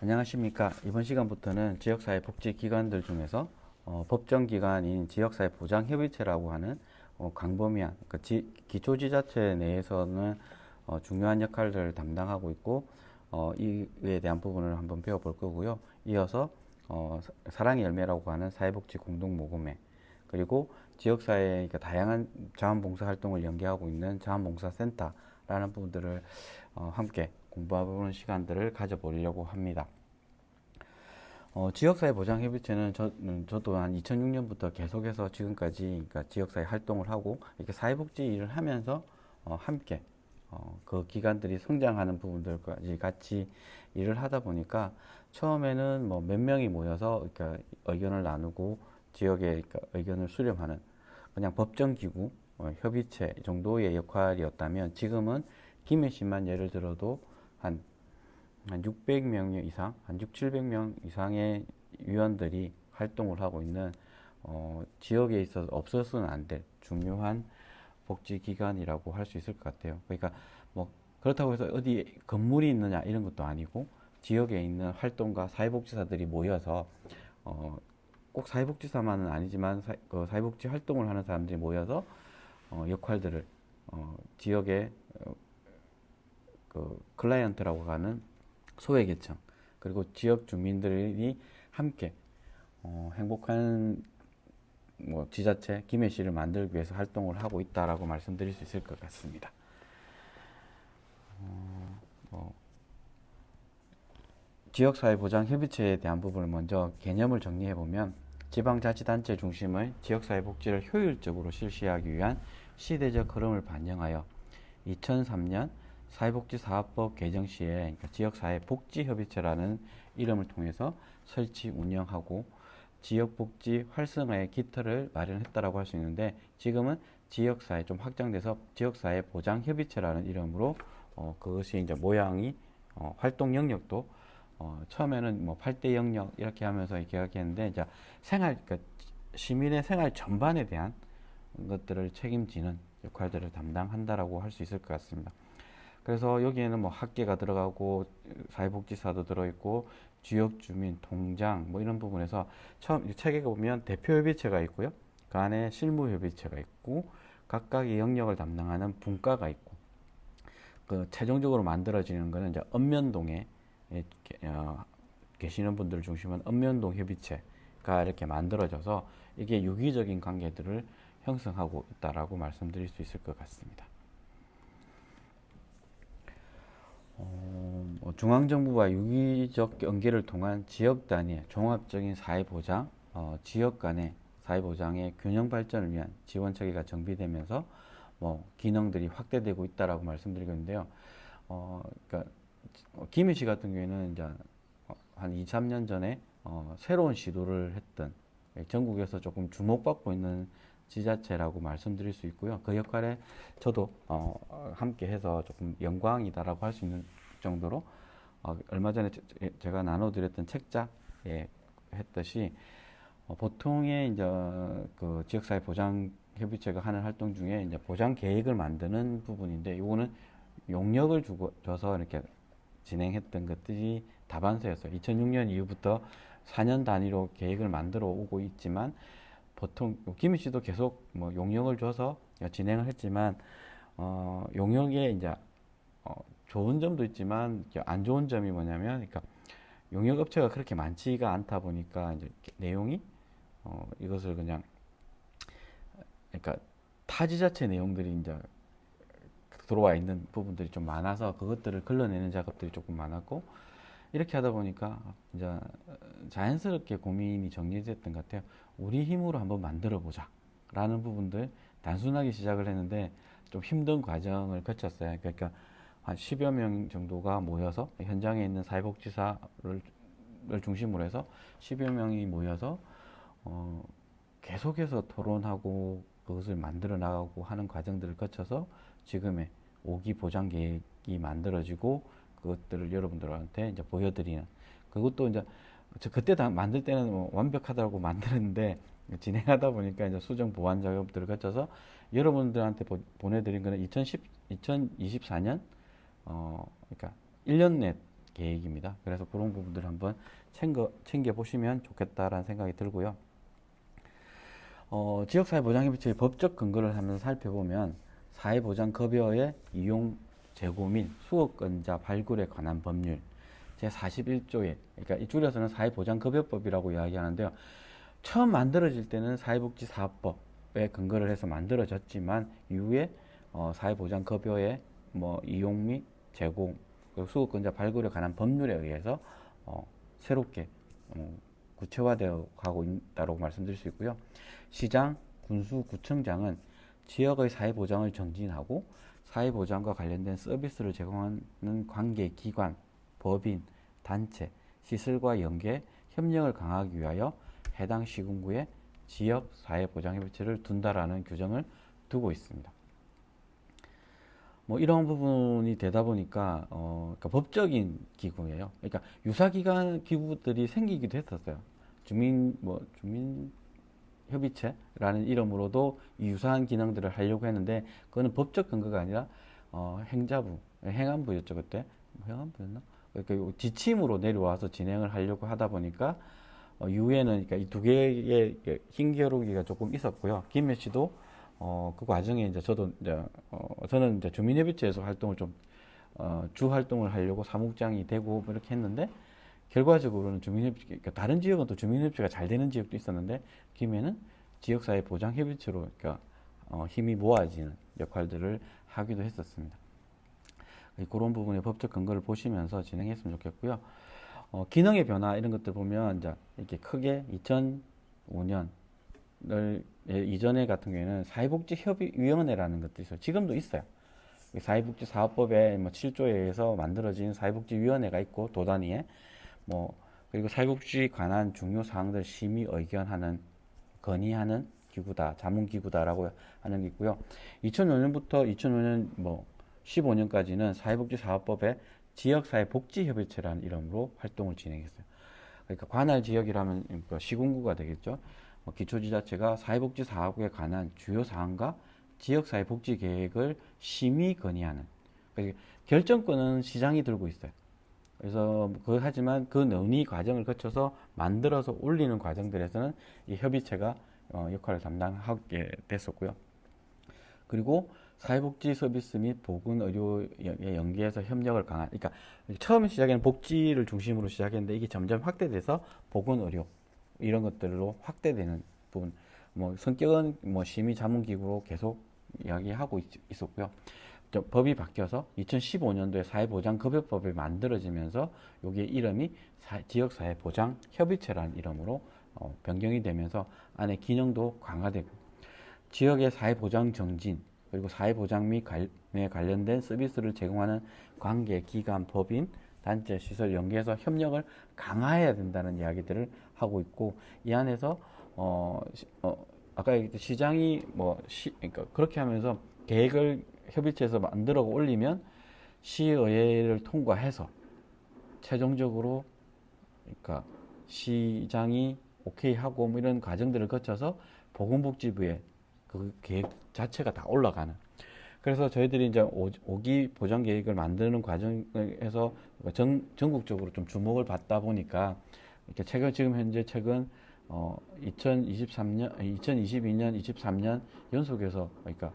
안녕하십니까. 이번 시간부터는 지역사회 복지기관들 중에서 법정기관인 지역사회보장협의체라고 하는 광범위한 기초지자체 내에서는 중요한 역할을 담당하고 있고 이에 대한 부분을 한번 배워볼 거고요. 이어서 사랑의 열매라고 하는 사회복지 공동모금회, 그리고 지역사회의 그러니까 다양한 자원봉사 활동을 연계하고 있는 자원봉사센터라는 부분들을 함께 공부해보는 시간들을 가져보려고 합니다. 지역사회보장협의체는 저도 한 2006년부터 계속해서 지금까지 그러니까 지역사회 활동을 하고 이렇게 사회복지 일을 하면서 함께 그 기관들이 성장하는 부분들까지 같이 일을 하다 보니까 처음에는 뭐 몇 명이 모여서 그러니까 의견을 나누고 지역의 그러니까 의견을 수렴하는 그냥 법정기구 협의체 정도의 역할이었다면, 지금은 김해시만 예를 들어도 한 600명 이상, 한 6, 700명 이상의 위원들이 활동을 하고 있는 지역에 있어서 없어서는 안 될 중요한 복지기관이라고 할 수 있을 것 같아요. 그러니까 뭐 그렇다고 해서 어디 건물이 있느냐 이런 것도 아니고, 지역에 있는 활동가 사회복지사들이 모여서 꼭 사회복지사만은 아니지만 그 사회복지 활동을 하는 사람들이 모여서 역할들을 지역의 그 클라이언트라고 하는 소외계층, 그리고 지역 주민들이 함께 행복한 지자체 김해시를 만들기 위해서 활동을 하고 있다라고 말씀드릴 수 있을 것 같습니다. 뭐, 지역사회보장협의체에 대한 부분을 먼저 개념을 정리해 보면, 지방자치단체 중심의 지역사회복지를 효율적으로 실시하기 위한 시대적 흐름을 반영하여 2003년 사회복지사업법 개정 시에 그러니까 지역사회복지협의체라는 이름을 통해서 설치 운영하고 지역복지 활성화의 기틀을 마련했다라고 할 수 있는데, 지금은 지역사회 좀 확장돼서 지역사회보장협의체라는 이름으로 그것이 이제 모양이 활동 영역도 처음에는 뭐 8대 영역 이렇게 하면서 계약했는데, 이제 그러니까 시민의 생활 전반에 대한 것들을 책임지는 역할들을 담당한다라고 할 수 있을 것 같습니다. 그래서 여기에는 뭐 학계가 들어가고 사회복지사도 들어있고 지역 주민, 통장 뭐 이런 부분에서 처음 책에 보면 대표협의체가 있고요. 그 안에 실무협의체가 있고 각각의 영역을 담당하는 분과가 있고, 그 최종적으로 만들어지는 거는 이제 읍면동에 계시는 분들을 중심으로 읍면동 협의체가 이렇게 만들어져서 이게 유기적인 관계들을 형성하고 있다라고 말씀드릴 수 있을 것 같습니다. 중앙정부와 유기적 연계를 통한 지역 단위의 종합적인 사회보장, 지역 간의 사회보장의 균형 발전을 위한 지원 체계가 정비되면서 기능들이 확대되고 있다라고 말씀드리고 있는데요. 그러니까 김해시 같은 경우에는 이제 한 2, 3년 전에 새로운 시도를 했던, 전국에서 조금 주목받고 있는 지자체라고 말씀드릴 수 있고요. 그 역할에 저도 함께 해서 조금 영광이다라고 할 수 있는 정도로 얼마 전에 제가 나눠드렸던 책자에 했듯이 보통의 이제 그 지역사회 보장 협의체가 하는 활동 중에 이제 보장 계획을 만드는 부분인데, 이거는 용역을 줘서 이렇게 진행했던 것들이 다반사였어요. 2006년 이후부터 4년 단위로 계획을 만들어 오고 있지만, 보통 김희 씨도 계속 뭐 용역을 줘서 진행을 했지만 용역에 이제 좋은 점도 있지만 안 좋은 점이 뭐냐면, 그러니까 용역 업체가 그렇게 많지가 않다 보니까 이제 내용이 이것을 그냥 그러니까 타지자체 내용들이 이제 들어와 있는 부분들이 좀 많아서 그것들을 걸러내는 작업들이 조금 많았고, 이렇게 하다 보니까 이제 자연스럽게 고민이 정리됐던 것 같아요. 우리 힘으로 한번 만들어 보자 라는 부분들, 단순하게 시작을 했는데 좀 힘든 과정을 거쳤어요. 그러니까 한 10여 명 정도가 모여서 현장에 있는 사회복지사를 중심으로 해서 10여 명이 모여서 계속해서 토론하고 그것을 만들어 나가고 하는 과정들을 거쳐서 지금의 5기 보장 계획이 만들어지고, 그것들을 여러분들한테 이제 보여드리는, 그것도 이제 그때 만들 때는 뭐 완벽하다고 만들었는데 진행하다 보니까 이제 수정 보완 작업들을 거쳐서 여러분들한테 보내드린 거는 2024년 그러니까 1년 내 계획입니다. 그래서 그런 부분들을 한번 챙겨 보시면 좋겠다라는 생각이 들고요. 지역사회보장협의체의 법적 근거를 한번 살펴보면 사회보장급여의 이용, 재고 및 수급권자 발굴에 관한 법률 제41조에, 그러니까 이 줄여서는 사회보장급여법이라고 이야기하는데요. 처음 만들어질 때는 사회복지사업법에 근거를 해서 만들어졌지만 이후에 사회보장급여의 이용 및 제공, 수급권자 발굴에 관한 법률에 의해서 새롭게 구체화되어 가고 있다고 말씀드릴 수 있고요. 시장, 군수, 구청장은 지역의 사회보장을 정진하고 사회보장과 관련된 서비스를 제공하는 관계기관, 법인, 단체, 시설과 연계, 협력을 강화하기 위하여 해당 시군구에 지역 사회보장협의체를 둔다라는 규정을 두고 있습니다. 이런 부분이 되다 보니까 그러니까 법적인 기구예요. 그러니까 유사기관 기구들이 생기기도 했었어요. 주민 협의체라는 이름으로도 이 유사한 기능들을 하려고 했는데 그거는 법적 근거가 아니라 행안부였죠 그때. 행안부였나? 그러니까 지침으로 내려와서 진행을 하려고 하다 보니까 이후에는 그러니까 이 두 개의 힘겨루기가 조금 있었고요. 김혜 씨도 그 과정에 이제 저는 이제 주민협의체에서 활동을 주 활동을 하려고 사무국장이 되고 이렇게 했는데 결과적으로는 그러니까 다른 지역은 또 주민협의체가 잘 되는 지역도 있었는데 김해는 지역사회 보장협의체로 그러니까 힘이 모아지는 역할들을 하기도 했었습니다. 그런 부분의 법적 근거를 보시면서 진행했으면 좋겠고요. 기능의 변화 이런 것들 보면 이제 이렇게 크게 2005년을 이전에 같은 경우에는 사회복지협의위원회라는 것도 있어요. 지금도 있어요. 사회복지사업법의 7조에 의해서 만들어진 사회복지위원회가 있고 도 단위에 그리고 사회복지 관한 중요 사항들 심의 의견하는 건의하는 기구다, 자문기구다라고 하는 게 있고요. 2005년부터 2005년 15년까지는 사회복지사업법의 지역사회복지협의체라는 이름으로 활동을 진행했어요. 그러니까 관할 지역이라면 시군구가 되겠죠. 기초지자체가 사회복지사업에 관한 주요 사항과 지역사회복지계획을 심의 건의하는. 그러니까 결정권은 시장이 들고 있어요. 그래서 하지만 그 논의 과정을 거쳐서 만들어서 올리는 과정들에서는 이 협의체가 역할을 담당하게 됐었고요. 그리고 사회복지 서비스 및 보건의료에 연계해서 협력을 그러니까 처음 시작에는 복지를 중심으로 시작했는데 이게 점점 확대돼서 보건의료 이런 것들로 확대되는 부분. 성격은 심의 자문기구로 계속 이야기하고 있었고요. 법이 바뀌어서 2015년도에 사회보장급여법이 만들어지면서 여기에 이름이 지역사회보장협의체라는 이름으로 변경이 되면서 안에 기능도 강화되고 지역의 사회보장 정진 그리고 사회보장 및 관련된 서비스를 제공하는 관계, 기관, 법인, 단체, 시설 연계해서 협력을 강화해야 된다는 이야기들을 하고 있고 이 안에서 아까 얘기했듯이 시장이 그러니까 그렇게 하면서 계획을 협의체에서 만들어 올리면 시의회를 통과해서 최종적으로 그러니까 시장이 오케이 하고 이런 과정들을 거쳐서 보건복지부에 그 계획 자체가 다 올라가는. 그래서 저희들이 이제 5기 보장 계획을 만드는 과정에서 전국적으로 좀 주목을 받다 보니까 이렇게 지금 현재 최근 2022년, 23년 연속해서 그러니까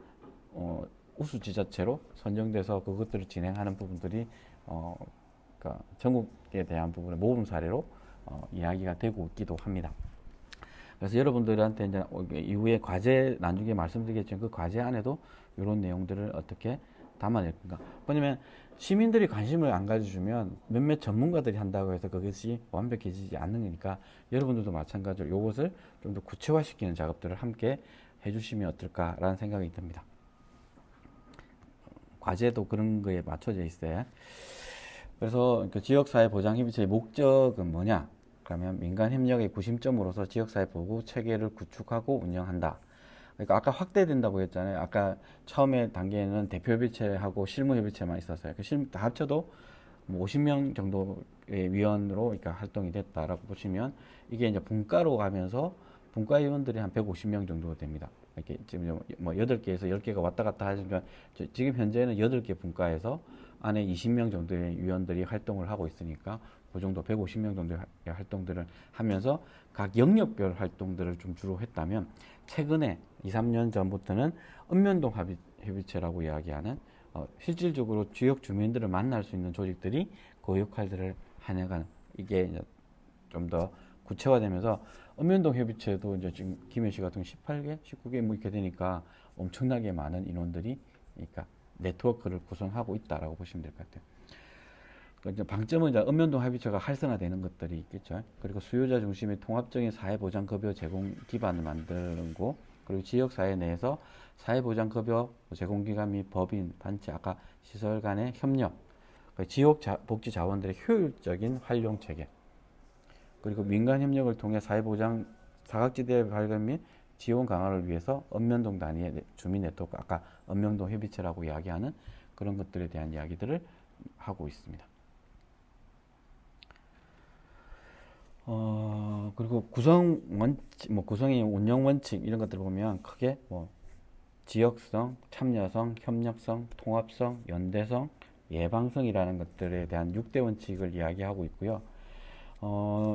우수 지자체로 선정돼서 그것들을 진행하는 부분들이 그러니까 전국에 대한 부분의 모범 사례로 이야기가 되고 있기도 합니다. 그래서 여러분들한테 이제 이후에 과제 나중에 말씀드리겠지만 그 과제 안에도 이런 내용들을 어떻게 담아낼 건가. 왜냐면 시민들이 관심을 안 가져주면 몇몇 전문가들이 한다고 해서 그것이 완벽해지지 않는 거니까 여러분들도 마찬가지로 이것을 좀 더 구체화시키는 작업들을 함께 해주시면 어떨까라는 생각이 듭니다. 과제도 그런 거에 맞춰져 있어요. 그래서 지역사회보장협의체의 목적은 뭐냐? 그러면 민간협력의 구심점으로서 지역사회 보고 체계를 구축하고 운영한다. 그러니까 아까 확대된다고 했잖아요. 아까 처음에 단계에는 대표협의체하고 실무협의체만 있었어요. 다 합쳐도 50명 정도의 위원으로 그러니까 활동이 됐다라고 보시면 이게 이제 분과로 가면서 분과위원들이 한 150명 정도 됩니다. 이렇게 지금 8개에서 10개가 왔다 갔다 하시면 지금 현재는 8개 분과에서 안에 20명 정도의 위원들이 활동을 하고 있으니까 그 정도 150명 정도의 활동들을 하면서 각 영역별 활동들을 좀 주로 했다면, 최근에 2, 3년 전부터는 읍면동 협의체라고 이야기하는 실질적으로 지역 주민들을 만날 수 있는 조직들이 그 역할들을 해나가는, 이게 좀 더 구체화되면서 읍면동 협의체도 이제 지금 김해시 같은 18개, 19개 뭐 이렇게 되니까 엄청나게 많은 인원들이, 그러니까 네트워크를 구성하고 있다라고 보시면 될 것 같아요. 그러니까 방점은 이제 읍면동 협의체가 활성화되는 것들이 있겠죠. 그리고 수요자 중심의 통합적인 사회보장급여 제공 기반을 만드는 거, 그리고 지역사회 내에서 사회보장급여 제공기관 및 법인, 단체, 아까 시설 간의 협력, 지역 복지 자원들의 효율적인 활용 체계, 그리고 민간 협력을 통해 사회보장 사각지대 발견 및 지원 강화를 위해서 읍면동 단위의 주민 네트워크, 아까 읍면동 협의체라고 이야기하는 그런 것들에 대한 이야기들을 하고 있습니다. 그리고 구성 원칙, 구성의 운영 원칙 이런 것들을 보면 크게 지역성, 참여성, 협력성, 통합성, 연대성, 예방성이라는 것들에 대한 6대 원칙을 이야기하고 있고요.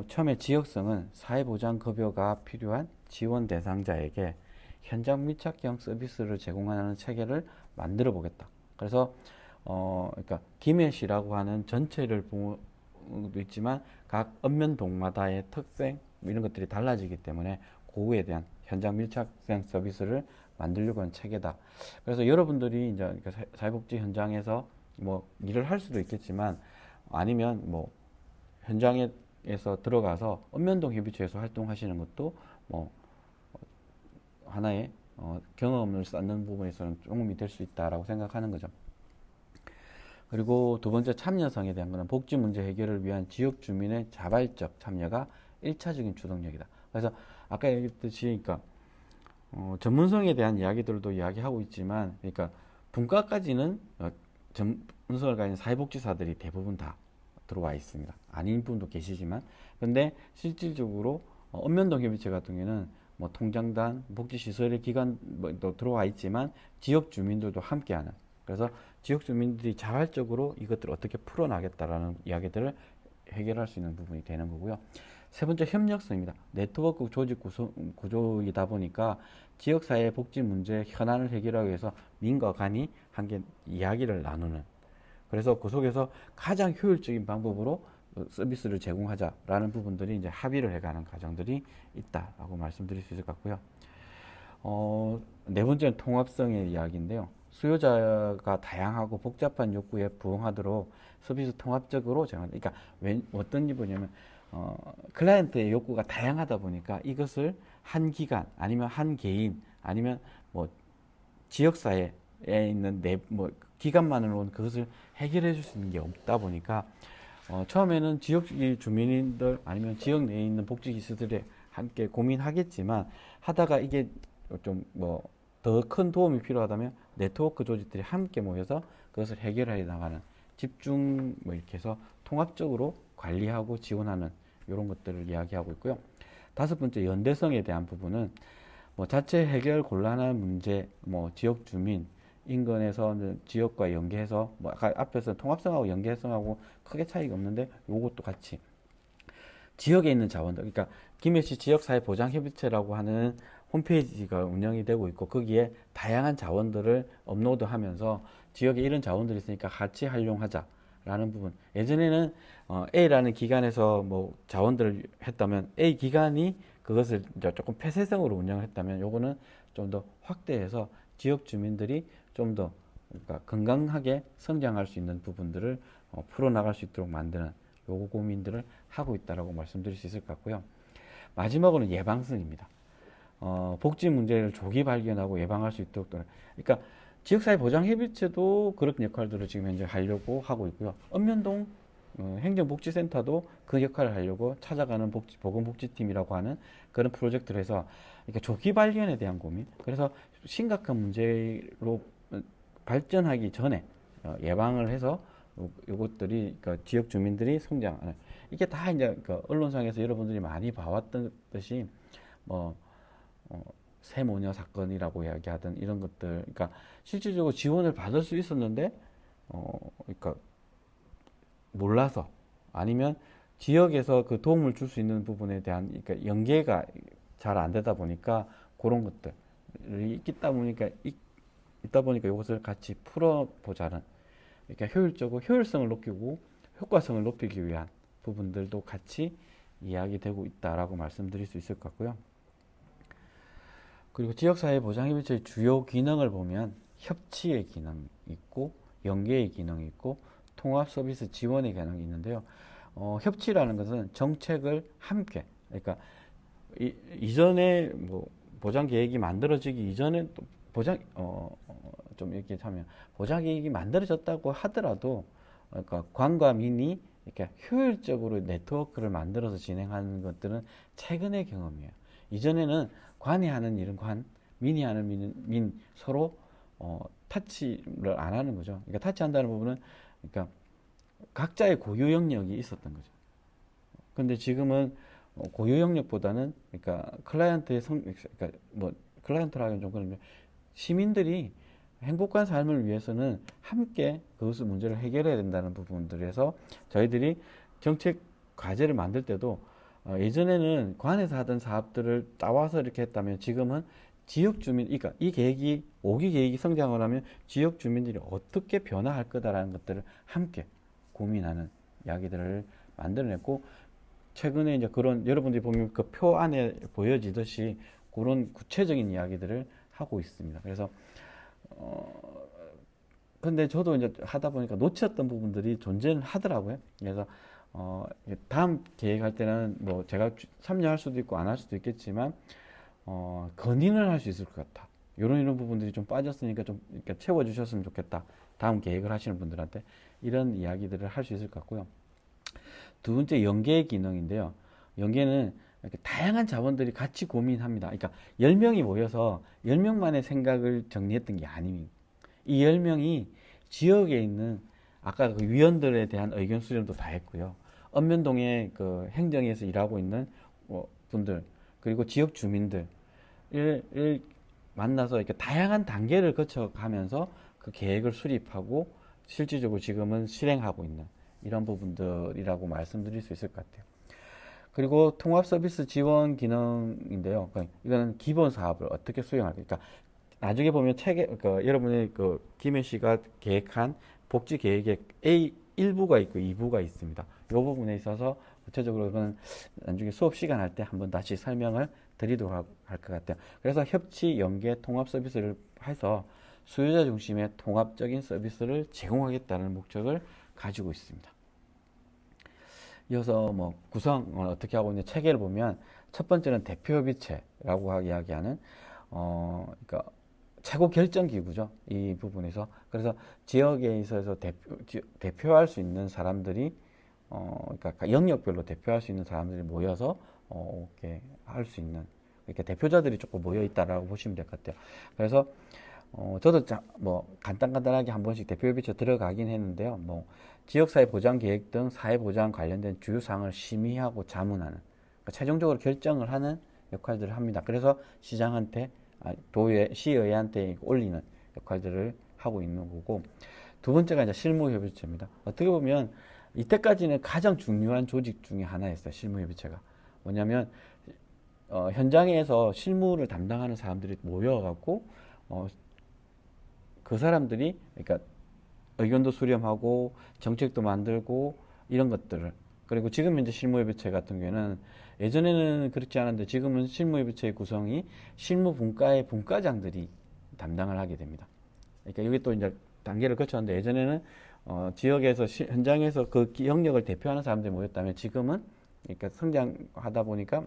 처음에 지역성은 사회보장급여가 필요한 지원 대상자에게 현장 밀착형 서비스를 제공하는 체계를 만들어 보겠다. 그래서 그러니까 김해시라고 하는 전체를 보도 있지만 각 읍면동마다의 특색 이런 것들이 달라지기 때문에 그에 대한 현장 밀착형 서비스를 만들려고 하는 체계다. 그래서 여러분들이 이제 사회복지 현장에서 일을 할 수도 있겠지만, 아니면 현장에서 들어가서 읍면동 협의체에서 활동하시는 것도 하나의 경험을 쌓는 부분에서는 도움이 될 수 있다라고 생각하는 거죠. 그리고 두 번째 참여성에 대한 것은 복지 문제 해결을 위한 지역 주민의 자발적 참여가 1차적인 주동력이다. 그래서 아까 얘기했듯이, 그러니까 전문성에 대한 이야기들도 이야기하고 있지만, 그러니까 분과까지는 전문성을 가진 사회복지사들이 대부분 다 들어와 있습니다. 아닌 분도 계시지만, 근데 실질적으로 읍면동 협의체 같은 경우에는 통장단, 복지시설의 기관도 들어와 있지만 지역 주민들도 함께하는, 그래서 지역 주민들이 자발적으로 이것들을 어떻게 풀어나겠다라는 이야기들을 해결할 수 있는 부분이 되는 거고요. 세 번째, 협력성입니다. 네트워크 조직 구조이다 보니까 지역사회 복지 문제 현안을 해결하기 위해서 민과 간이 함께 이야기를 나누는, 그래서 그 속에서 가장 효율적인 방법으로 서비스를 제공하자라는 부분들이 이제 합의를 해가는 과정들이 있다라고 말씀드릴 수 있을 것 같고요. 네 번째는 통합성의 이야기인데요. 수요자가 다양하고 복잡한 욕구에 부응하도록 서비스 통합적으로 제공한다. 그러니까 어떤 기분이냐면 클라이언트의 욕구가 다양하다 보니까 이것을 한 기관 아니면 한 개인 아니면 지역사회에 있는 기관만으로는 그것을 해결해 줄 수 있는 게 없다 보니까 처음에는 지역 주민들 아니면 지역 내에 있는 복지기수들이 함께 고민하겠지만, 하다가 이게 좀 더 큰 도움이 필요하다면 네트워크 조직들이 함께 모여서 그것을 해결해 나가는, 집중 이렇게 해서 통합적으로 관리하고 지원하는 이런 것들을 이야기하고 있고요. 다섯 번째, 연대성에 대한 부분은 자체 해결 곤란한 문제, 지역 주민 인근에서 지역과 연계해서 아까 앞에서 통합성하고 연계성하고 크게 차이가 없는데, 요것도 같이 지역에 있는 자원들, 그러니까 김해시 지역사회보장협의체라고 하는 홈페이지가 운영이 되고 있고, 거기에 다양한 자원들을 업로드하면서 지역에 이런 자원들이 있으니까 같이 활용하자라는 부분. 예전에는 A라는 기관에서 자원들을 했다면 A 기관이 그것을 이제 조금 폐쇄성으로 운영을 했다면, 요거는 좀 더 확대해서 지역 주민들이 좀 더 그러니까 건강하게 성장할 수 있는 부분들을 풀어나갈 수 있도록 만드는 요 고민들을 하고 있다라고 말씀드릴 수 있을 것 같고요. 마지막으로는 예방성입니다. 복지 문제를 조기 발견하고 예방할 수 있도록, 그러니까 지역사회보장협의체도 그런 역할들을 지금 현재 하려고 하고 있고요. 읍면동 행정복지센터도 그 역할을 하려고 찾아가는 보건복지팀이라고 하는 그런 프로젝트를 해서, 그러니까 조기 발견에 대한 고민, 그래서 심각한 문제로 발전하기 전에 예방을 해서 이것들이 그러니까 지역 주민들이 성장하는, 이게 다 이제 언론상에서 여러분들이 많이 봐왔던 듯이 새모녀 사건이라고 이야기하던 이런 것들, 그러니까 실질적으로 지원을 받을 수 있었는데 그러니까 몰라서 아니면 지역에서 그 도움을 줄 수 있는 부분에 대한 그러니까 연계가 잘 안 되다 보니까 그런 것들이 있다 보니까 이것을 같이 풀어보자는 그러니까 효율성을 높이고 효과성을 높이기 위한 부분들도 같이 이야기되고 있다라고 말씀드릴 수 있을 것 같고요. 그리고 지역사회 보장협의체의 주요 기능을 보면 협치의 기능이 있고 연계의 기능이 있고 통합 서비스 지원의 기능이 있는데요. 협치라는 것은 정책을 함께 그러니까 이전에 뭐 보장 계획이 만들어지기 이전에 또 좀 이렇게 하면 보장 계획이 만들어졌다고 하더라도 그러니까 관과 민이 이렇게 효율적으로 네트워크를 만들어서 진행하는 것들은 최근의 경험이에요. 이전에는 관이 하는 일은 관, 민이 하는 민 서로 타치를 안 하는 거죠. 그러니까 타치한다는 부분은 그러니까 각자의 고유 영역이 있었던 거죠. 근데 지금은 고유 영역보다는 그러니까 그러니까 뭐 클라이언트라기는 좀 그런데 시민들이 행복한 삶을 위해서는 함께 그것을 문제를 해결해야 된다는 부분들에서 저희들이 정책 과제를 만들 때도 예전에는 관에서 하던 사업들을 따와서 이렇게 했다면 지금은 지역 주민, 그러니까 이 계획이 5기 계획이 성장을 하면 지역 주민들이 어떻게 변화할 거다라는 것들을 함께 고민하는 이야기들을 만들어냈고 최근에 이제 그런 여러분들이 보면 그 표 안에 보여지듯이 그런 구체적인 이야기들을 하고 있습니다. 그래서 근데 저도 이제 하다 보니까 놓쳤던 부분들이 존재는 하더라고요. 그래서 다음 계획할 때는 뭐 제가 참여할 수도 있고 안 할 수도 있겠지만 건의는 할 수 있을 것 같다. 이런 부분들이 좀 빠졌으니까 좀 이렇게 채워주셨으면 좋겠다. 다음 계획을 하시는 분들한테 이런 이야기들을 할 수 있을 것 같고요. 두 번째 연계 기능인데요. 연계는 이렇게 다양한 자원들이 같이 고민합니다. 그러니까 10명이 모여서 10명만의 생각을 정리했던 게 아닙니다. 이 10명이 지역에 있는 아까 그 위원들에 대한 의견 수렴도 다 했고요. 읍면동에 그 행정에서 일하고 있는 분들 그리고 지역 주민들을 만나서 이렇게 다양한 단계를 거쳐가면서 그 계획을 수립하고 실질적으로 지금은 실행하고 있는 이런 부분들이라고 말씀드릴 수 있을 것 같아요. 그리고 통합 서비스 지원 기능인데요. 이거는 기본 사업을 어떻게 수행할까? 그러니까 나중에 보면 책에 여러분의 그 김혜 씨가 계획한 복지 계획에 A 1부가 있고 2부가 있습니다. 이 부분에 있어서 구체적으로 그건 나중에 수업 시간 할 때 한번 다시 설명을 드리도록 할 것 같아요. 그래서 협치, 연계, 통합 서비스를 해서 수요자 중심의 통합적인 서비스를 제공하겠다는 목적을 가지고 있습니다. 이어서 뭐 구성을 어떻게 하고 있는지 체계를 보면 첫 번째는 대표협의체라고 이야기하는 그러니까 최고 결정기구죠. 이 부분에서 그래서 지역에 있어서 대표할 수 있는 사람들이 그러니까 영역별로 대표할 수 있는 사람들이 모여서 이렇게 할 수 있는 이렇게 대표자들이 조금 모여 있다라고 보시면 될 것 같아요. 그래서 저도 뭐 간단하게 한 번씩 대표협의체 들어가긴 했는데요. 뭐 지역사회 보장 계획 등 사회 보장 관련된 주요 사항을 심의하고 자문하는 그러니까 최종적으로 결정을 하는 역할들을 합니다. 그래서 시장한테 시의회한테 올리는 역할들을 하고 있는 거고 두 번째가 이제 실무협의체입니다. 어떻게 보면 이때까지는 가장 중요한 조직 중에 하나였어요. 실무협의체가 뭐냐면 현장에서 실무를 담당하는 사람들이 모여갖고 그 사람들이 그러니까 의견도 수렴하고 정책도 만들고 이런 것들을 그리고 지금 이제 실무협의체 같은 경우에는 예전에는 그렇지 않았는데 지금은 실무협의체의 구성이 실무분과의 분과장들이 담당을 하게 됩니다. 그러니까 이게 또 이제 단계를 거쳤는데 예전에는 지역에서 현장에서 그 영역을 대표하는 사람들이 모였다면 지금은 그러니까 성장하다 보니까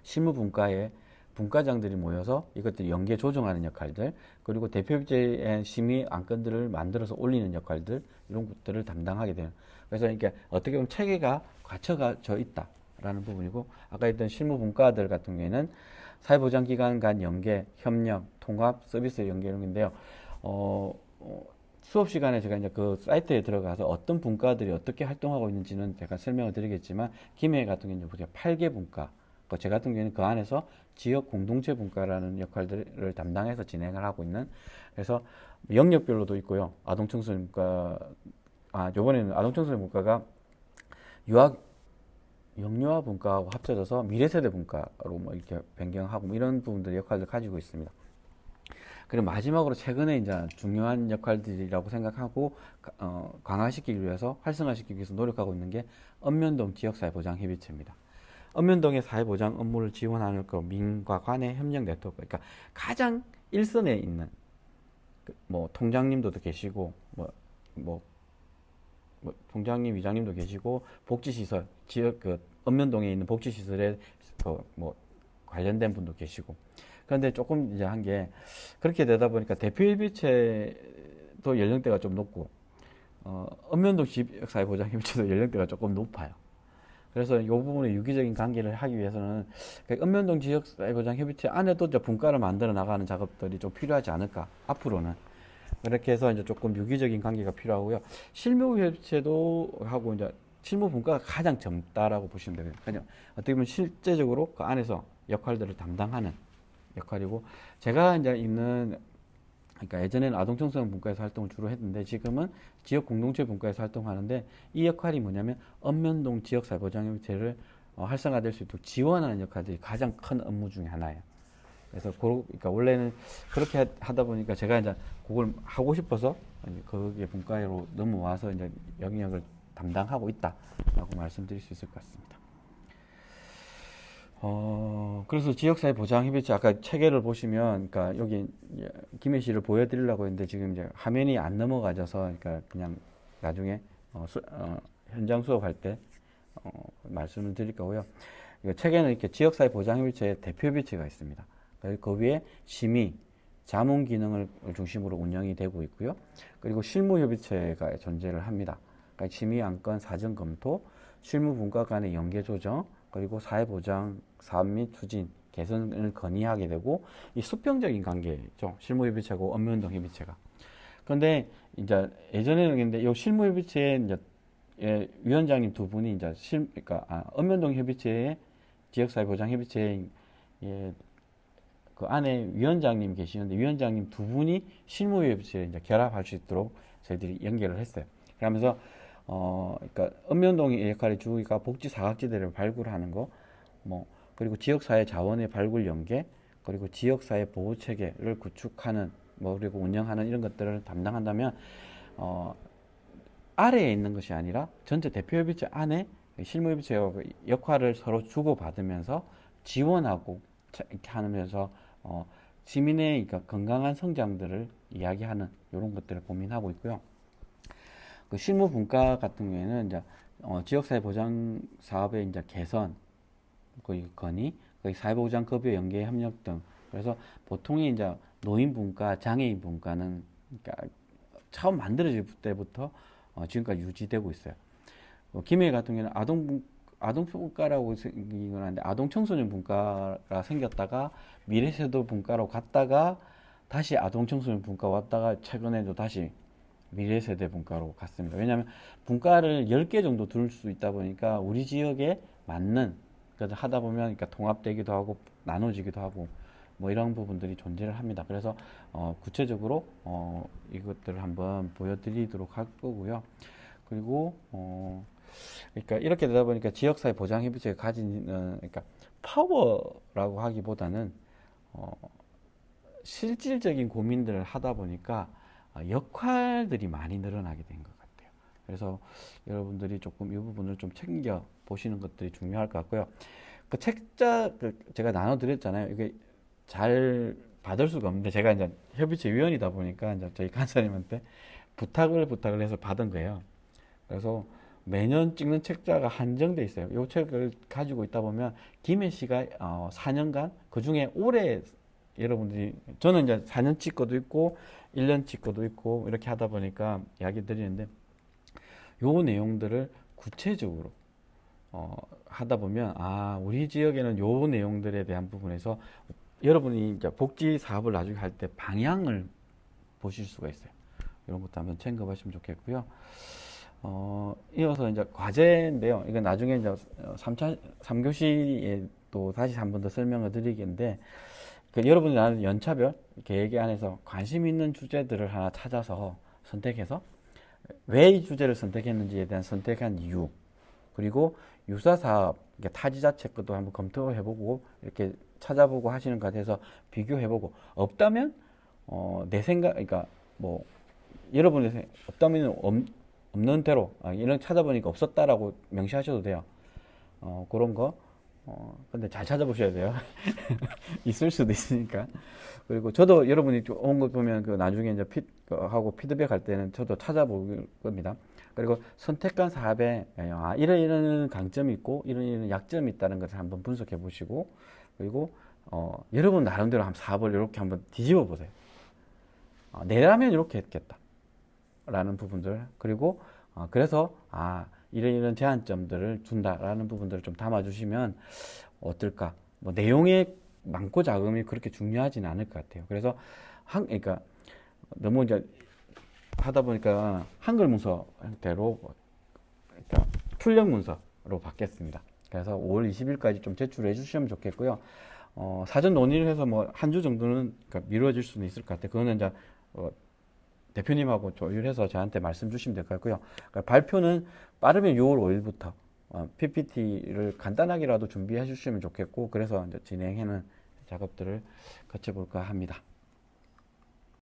실무분과의 분과장들이 모여서 이것들이 연계 조정하는 역할들 그리고 대표협의체의 심의 안건들을 만들어서 올리는 역할들 이런 것들을 담당하게 되는 그래서 이렇게 어떻게 보면 체계가 갖춰져 있다라는 부분이고 아까 했던 실무분과들 같은 경우에는 사회보장기관 간 연계, 협력, 통합, 서비스 연계 이런 건데요. 수업 시간에 제가 이제 그 사이트에 들어가서 어떤 분과들이 어떻게 활동하고 있는지는 제가 설명을 드리겠지만 김해 같은 경우는 보세요. 8개 분과 제 같은 경우에는 그 안에서 지역 공동체 분과라는 역할들을 담당해서 진행을 하고 있는, 그래서 영역별로도 있고요. 아동 청소년 분과, 요번에는 아동 청소년 분과가 유아 영유아 분과하고 합쳐져서 미래세대 분과로 뭐 이렇게 변경하고 뭐 이런 부분들 역할을 가지고 있습니다. 그리고 마지막으로 최근에 이제 중요한 역할들이라고 생각하고 강화시키기 위해서, 활성화시키기 위해서 노력하고 있는 게 읍면동 지역사회보장협의체입니다. 읍면동의 사회보장 업무를 지원하는 그 민과 관의 협력 네트워크, 그러니까 가장 일선에 있는 뭐 통장님도 계시고 뭐 통장님, 이장님도 계시고 복지시설 지역 그 읍면동에 있는 복지시설에 뭐 관련된 분도 계시고. 그런데 조금 이제 한 게 그렇게 되다 보니까 대표협의체도 연령대가 좀 높고 읍면동 지역사회보장협의체도 연령대가 조금 높아요. 그래서 이 부분에 유기적인 관계를 하기 위해서는 읍면동 지역사회보장협의체 안에도 이제 분과를 만들어 나가는 작업들이 좀 필요하지 않을까, 앞으로는. 그렇게 해서 이제 조금 유기적인 관계가 필요하고요. 실무협의체도 하고 이제 실무 분과가 가장 젊다라고 보시면 되거든요. 그냥 어떻게 보면 실제적으로 그 안에서 역할들을 담당하는 역할이고, 제가 이제 있는, 그러니까 예전에는 아동 청소년 분과에서 활동을 주로 했는데 지금은 지역 공동체 분과에서 활동하는데, 이 역할이 뭐냐면 읍면동 지역사회보장협의체를 활성화될 수 있도록 지원하는 역할들이 가장 큰 업무 중에 하나예요. 그래서 그러니까 원래는 그렇게 하다 보니까 제가 이제 그걸 하고 싶어서 거기에 분과로 넘어와서 이제 영역을 담당하고 있다라고 말씀드릴 수 있을 것 같습니다. 그래서 지역사회보장협의체 아까 체계를 보시면, 그러니까 여기 김혜 씨를 보여드리려고 했는데 지금 이제 화면이 안 넘어가져서, 그러니까 그냥 나중에 현장 수업할 때 말씀을 드릴 거고요. 체계는 이렇게 지역사회보장협의체의 대표협의체가 있습니다. 그 위에 심의, 자문 기능을 중심으로 운영이 되고 있고요. 그리고 실무협의체가 존재를 합니다. 그러니까 심의 안건 사전 검토, 실무 분과 간의 연계 조정, 그리고 사회보장 사업 및 추진, 개선을 건의하게 되고, 이 수평적인 관계죠. 실무협의체고 읍면동 협의체가. 그런데 이제 예전에는 근데 이 실무협의체의 이제 위원장님 두 분이 이제 그러니까 읍면동 협의체의 지역사회보장협의체의 그 안에 위원장님 계시는데, 위원장님 두 분이 실무협의체에 이제 결합할 수 있도록 저희들이 연결을 했어요. 그러면서 그러니까 읍면동의 역할의 주기가 복지 사각지대를 발굴하는 거, 그리고 지역사회 자원의 발굴 연계, 그리고 지역사회 보호 체계를 구축하는 그리고 운영하는 이런 것들을 담당한다면, 아래에 있는 것이 아니라 전체 대표협의체 안에 실무협의체가 역할을 서로 주고받으면서 지원하고 이렇게 하면서 시민의 그러니까 건강한 성장들을 이야기하는 이런 것들을 고민하고 있고요. 그 실무 분과 같은 경우에는 이제 지역사회 보장 사업의 이제 개선, 그 건의, 그 사회보장 급여 연계 협력 등. 그래서 보통의 이제 노인 분과, 장애인 분과는 그러니까 처음 만들어질 때부터 지금까지 유지되고 있어요. 김해 같은 경우는 아동 분과라고 생긴 건 아닌데 아동 청소년 분과가 생겼다가 미래세대 분과로 갔다가 다시 아동 청소년 분과 왔다가 최근에도 다시 미래세대 분과로 갔습니다. 왜냐하면 분과를 10개 정도 둘 수 있다 보니까 우리 지역에 맞는, 그러니까 하다 보면 그러니까 통합되기도 하고 나눠지기도 하고 뭐 이런 부분들이 존재를 합니다. 그래서 구체적으로 이것들을 한번 보여드리도록 할 거고요. 그리고 그러니까 이렇게 되다 보니까 지역사회 보장협의체가 가진 그러니까 파워라고 하기보다는 실질적인 고민들을 하다 보니까 역할들이 많이 늘어나게 된 것 같아요. 그래서 여러분들이 조금 이 부분을 좀 챙겨 보시는 것들이 중요할 것 같고요. 그 책자 제가 나눠드렸잖아요. 이게 잘 받을 수가 없는데 제가 이제 협의체 위원이다 보니까 이제 저희 간사님한테 부탁을 해서 받은 거예요. 그래서 매년 찍는 책자가 한정돼 있어요. 이 책을 가지고 있다 보면 김혜 씨가 4년간 그 중에 올해 여러분들이, 저는 이제 4년치 거도 있고 1년치 거도 있고 이렇게 하다 보니까 이야기 드리는데, 요 내용들을 구체적으로 하다 보면 우리 지역에는 요 내용들에 대한 부분에서 여러분이 이제 복지 사업을 나중에 할 때 방향을 보실 수가 있어요. 이런 것도 한번 챙겨보시면 좋겠고요. 이어서 이제 과제인데요. 이건 나중에 이제 3교시에도 또 다시 한 번 더 설명을 드리겠는데, 여러분이 나는 연차별 계획 안에서 관심 있는 주제들을 하나 찾아서 선택해서 왜 이 주제를 선택했는지에 대한 선택한 이유, 그리고 유사사업, 타지자 체크도 한번 검토해보고 이렇게 찾아보고 하시는 것 같아서 비교해보고, 없다면 내 생각, 그러니까 뭐 여러분의 없다면 없는 대로 이런 찾아보니까 없었다라고 명시하셔도 돼요. 그런 거. 근데 잘 찾아보셔야 돼요. 있을 수도 있으니까. 그리고 저도 여러분이 온 거 보면 나중에 이제 하고 피드백 할 때는 저도 찾아볼 겁니다. 그리고 선택한 사업에 이런 강점이 있고 이런 약점이 있다는 것을 한번 분석해 보시고, 그리고 여러분 나름대로 한번 사업을 이렇게 한번 뒤집어 보세요. 내라면 이렇게 했겠다 라는 부분들, 그리고 그래서 이런 제한점들을 준다라는 부분들을 좀 담아 주시면 어떨까. 뭐 내용의 많고 작음이 그렇게 중요하지는 않을 것 같아요. 그래서 그러니까 너무 이제 하다 보니까 한글 문서 형태로, 그러니까 출력 문서로 받겠습니다. 그래서 5월 20일까지 좀 제출해 주시면 좋겠고요. 사전 논의를 해서 뭐 한 주 정도는 그러니까 미뤄질 수는 있을 것 같아요. 그거는 이제 대표님하고 조율해서 저한테 말씀 주시면 될 것 같고요. 그러니까 발표는 빠르면 6월 5일부터 PPT를 간단하게라도 준비해 주시면 좋겠고, 그래서 이제 진행하는 작업들을 거쳐볼까 합니다.